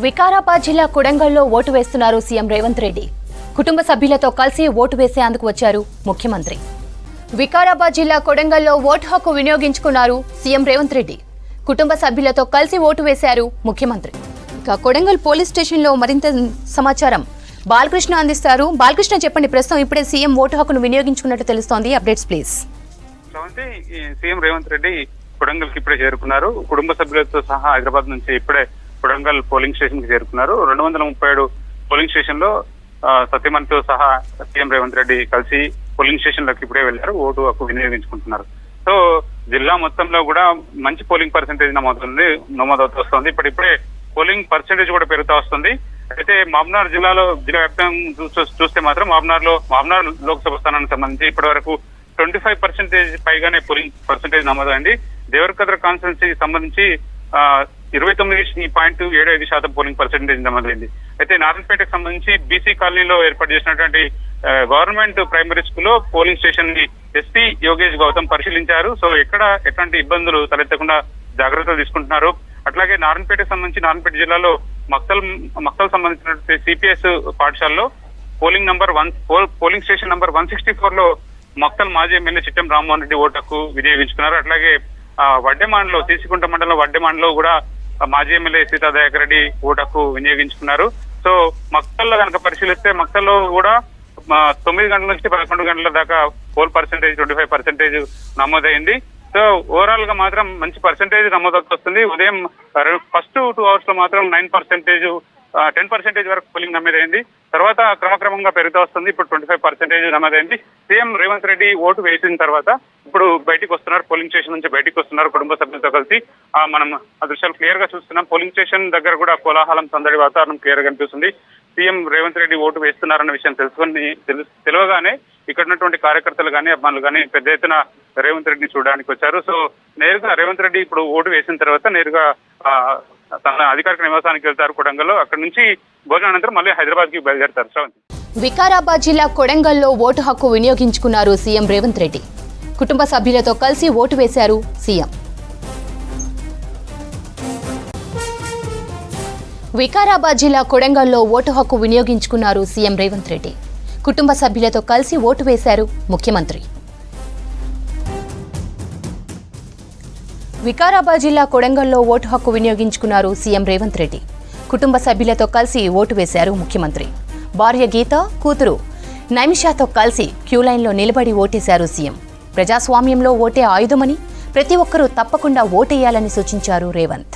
వికారాబాద్ జిల్లా కొడంగల్లో ఓటు వేస్తున్నారు సీఎం రేవంత్ రెడ్డి. కుటుంబ సభ్యులతో కలిసి ఓటు వేసేందుకు వచ్చారు ముఖ్యమంత్రి. వికారాబాద్ జిల్లా కొడంగల్లో ఓటు హక్కు వినియోగించుకున్నారు సీఎం రేవంత్ రెడ్డి. కుటుంబ సభ్యులతో కలిసి ఓటు వేశారు ముఖ్యమంత్రి. ఇక కొడంగల్ పోలీస్ స్టేషన్లో మరింత సమాచారం బాలకృష్ణ అందిస్తారు. బాలకృష్ణ చెప్పండి, ప్రస్తుతం ఇప్పుడే సీఎం ఓటు హక్కును వినియోగించుకున్నట్టు తెలుస్తోంది. Updates please. CM Revanth Reddy Kodangal కి ఇప్పుడే చేరుకున్నారు. కుటుంబ సభ్యులతో సహా హైదరాబాద్ నుంచి ఇప్పుడే కొడంగల్ పోలింగ్ స్టేషన్ కి చేరుకున్నారు. 237 పోలింగ్ స్టేషన్ లో సత్యమణితో సహా సీఎం రేవంత్ రెడ్డి కలిసి పోలింగ్ స్టేషన్ లోకి ఇప్పుడే వెళ్లారు. ఓటు హక్కు వినియోగించుకుంటున్నారు. సో జిల్లా మొత్తంలో కూడా మంచి పోలింగ్ పర్సెంటేజ్ నమోదవుతూ వస్తుంది. ఇప్పుడిప్పుడే పోలింగ్ పర్సెంటేజ్ కూడా పెరుగుతూ వస్తుంది. అయితే మహబూబ్నగర్ జిల్లా వ్యాప్తంగా చూస్తే మాత్రం మహబూబ్నగర్ లోక్సభ స్థానానికి సంబంధించి ఇప్పటి వరకు 25% పైగానే పోలింగ్ పర్సెంటేజ్ నమోదైంది. దేవరకద్ర కాన్స్టిట్యున్సీకి సంబంధించి 29.75% పోలింగ్ పర్సెంటేజ్ నమోదైంది. అయితే నారాయణపేటకు సంబంధించి బీసీ కాలనీలో ఏర్పాటు చేసినటువంటి గవర్నమెంట్ ప్రైమరీ స్కూల్లో పోలింగ్ స్టేషన్ ని ఎస్పీ యోగేష్ గౌతమ్ పరిశీలించారు. సో ఎట్లాంటి ఇబ్బందులు తలెత్తకుండా జాగ్రత్తలు తీసుకుంటున్నారు. అట్లాగే నారాయణపేటకు సంబంధించి నారాయణపేట జిల్లాలో మక్తల్ సంబంధించినటువంటి సిపిఎస్ పాఠశాలలో పోలింగ్ స్టేషన్ నంబర్ 164 లో మక్తల్ మాజీ ఎమ్మెల్యే చిట్టెం రామ్మోహన్ రెడ్డి ఓటు హక్కు వినియోగించుకున్నారు. అట్లాగే వడ్డెమాన్లో తీసికుంట మండలం వడ్డెమాన్లో కూడా మాజీ ఎమ్మెల్యే సీతాదయాకర్ రెడ్డి ఓటు హక్కు వినియోగించుకున్నారు. సో మక్తల్లో కనుక పరిశీలిస్తే మక్తల్లో కూడా 9 గంటల నుంచి 11 గంటల దాకా పోల్ పర్సెంటేజ్ 25% నమోదైంది. సో ఓవరాల్ గా మాత్రం మంచి పర్సెంటేజ్ నమోదవుతూ వస్తుంది. ఉదయం ఫస్ట్ 2 అవర్స్ లో మాత్రం 9%, 10% వరకు పోలింగ్ నమోదైంది. తర్వాత క్రమక్రమంగా పెరుగుతూ వస్తుంది. ఇప్పుడు 25% నమోదైంది. సీఎం రేవంత్ రెడ్డి ఓటు వేసిన తర్వాత ఇప్పుడు బయటికి వస్తున్నారు. పోలింగ్ స్టేషన్ నుంచి బయటికి వస్తున్నారు కుటుంబ సభ్యులతో కలిసి. మనం ఆ దృశ్యాలు క్లియర్ గా చూస్తున్నాం. పోలింగ్ స్టేషన్ దగ్గర కూడా కోలాహలం, సందడి వాతావరణం క్లియర్ గా కనిపిస్తుంది. సీఎం రేవంత్ రెడ్డి ఓటు వేస్తున్నారన్న విషయం తెలియగానే ఇక్కడ ఉన్నటువంటి కార్యకర్తలు కానీ అభిమానులు కానీ పెద్ద ఎత్తున రేవంత్ రెడ్డిని చూడడానికి వచ్చారు. సో నేరుగా రేవంత్ రెడ్డి ఇప్పుడు ఓటు వేసిన తర్వాత నేరుగా తన అధికారిక నివాసానికి వెళ్తారు కొడంగల్లో. అక్కడి నుంచి భోజనానంతరం మళ్ళీ హైదరాబాద్ కి బయలుదేరతారు. వికారాబాద్ జిల్లా కొడంగల్లో ఓటు హక్కు వినియోగించుకున్నారు సీఎం రేవంత్ రెడ్డి. కుటుంబ సభ్యులతో కలిసి ఓటు వేశారు సీఎం. వికారాబాద్ జిల్లా కొడంగల్లో ఓటు హక్కు వినియోగించుకున్నారు సీఎం రేవంత్ రెడ్డి. కుటుంబ సభ్యులతో కలిసి ఓటు వేశారు ముఖ్యమంత్రి. వికారాబాద్ జిల్లా కొడంగల్లో ఓటు హక్కు వినియోగించుకున్నారు సీఎం రేవంత్ రెడ్డి. కుటుంబ సభ్యులతో కలిసి ఓటు వేశారు ముఖ్యమంత్రి. భార్య గీత, కూతురు నైమిషాతో కలిసి క్యూలైన్లో నిలబడి ఓటేశారు సీఎం. ప్రజాస్వామ్యంలో ఓటే ఆయుధమని, ప్రతి ఒక్కరూ తప్పకుండా ఓటేయాలని సూచించారు రేవంత్.